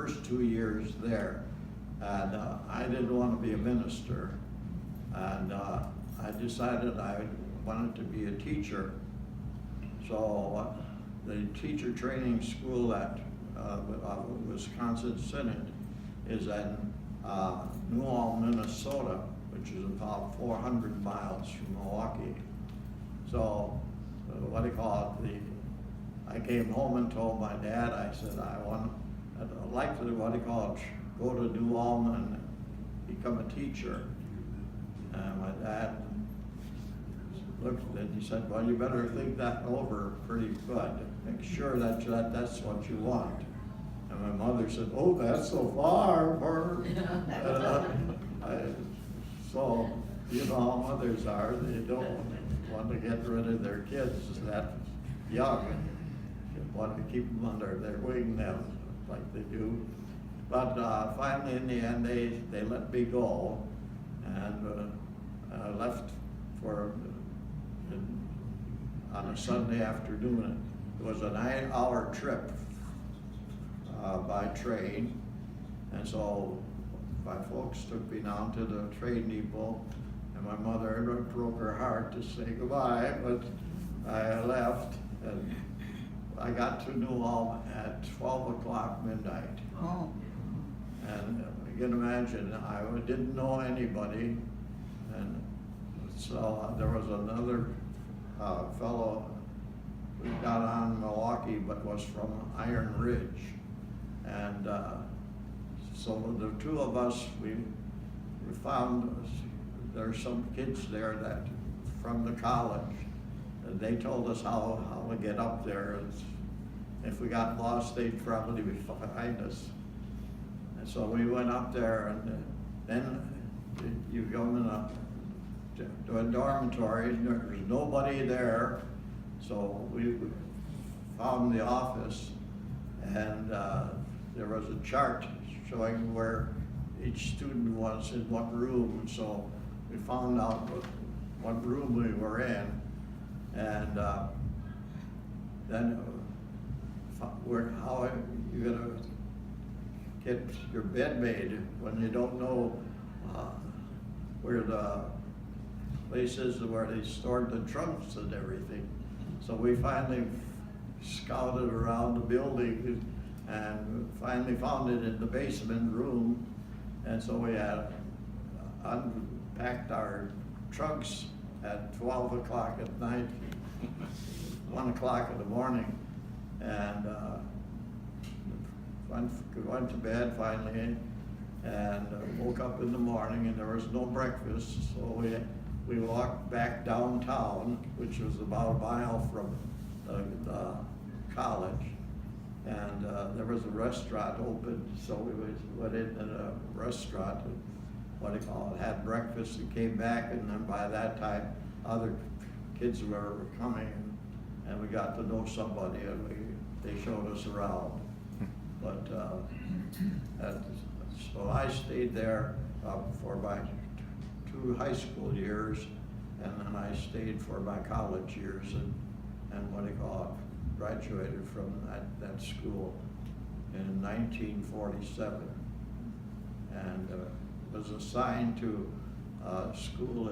first 2 years there. And I didn't want to be a minister. And I decided I wanted to be a teacher. So the teacher training school at Wisconsin Synod is in New Ulm, Minnesota, which is about 400 miles from Milwaukee. So I came home and told my dad, I said, I'd like to, go to New Ulm and become a teacher. And my dad looked at it and he said, well, you better think that over pretty good. Make sure that's what you want. And my mother said, oh, that's so far. So, you know how mothers are. They don't want to get rid of their kids that young. They want to keep them under their wing now, like they do. But finally, in the end, they let me go. And I left on a Sunday afternoon. It was a 9-hour trip by train, and so my folks took me down to the train depot, and my mother broke her heart to say goodbye, but I left, and I got to New Ulm at 12 o'clock midnight. Oh. And you can imagine, I didn't know anybody, and so there was another fellow who got on Milwaukee but was from Iron Ridge. And so the two of us, we found there's some kids there that from the college. And they told us how to get up there. If we got lost, they'd probably be behind us. And so we went up there, and then you go to a dormitory, and there's nobody there. So we found the office, and there was a chart showing where each student was in what room. So we found out what room we were in, and then how are you gonna get your bed made when you don't know where the place is where they stored the trunks and everything. So we finally scouted around the building and finally found it in the basement room. And so we had unpacked our trunks at 12 o'clock at night, 1 o'clock in the morning, and went to bed finally, and woke up in the morning, and there was no breakfast. So we walked back downtown, which was about a mile from the college, and there was a restaurant open, so we went in a restaurant and had breakfast and came back, and then by that time other kids were coming, and we got to know somebody, and they showed us around. But so I stayed there for my 2 high school years, and then I stayed for my college years, and graduated from that school in 1947, and was assigned to school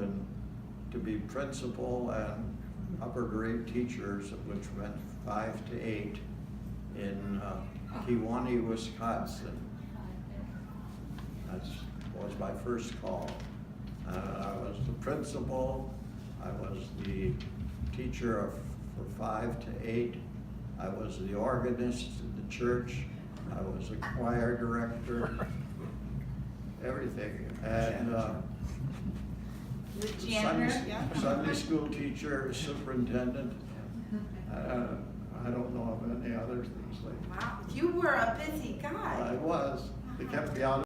to be principal and upper grade teachers, which meant 5 to 8 in Kewanee, Wisconsin. That was my first call. I was the principal. I was the teacher for 5 to 8. I was the organist in the church. I was a choir director. Everything. And The janitor? Sunday school teacher, superintendent. I don't know of any other things like that. Wow, you were a busy guy. I was. They kept me out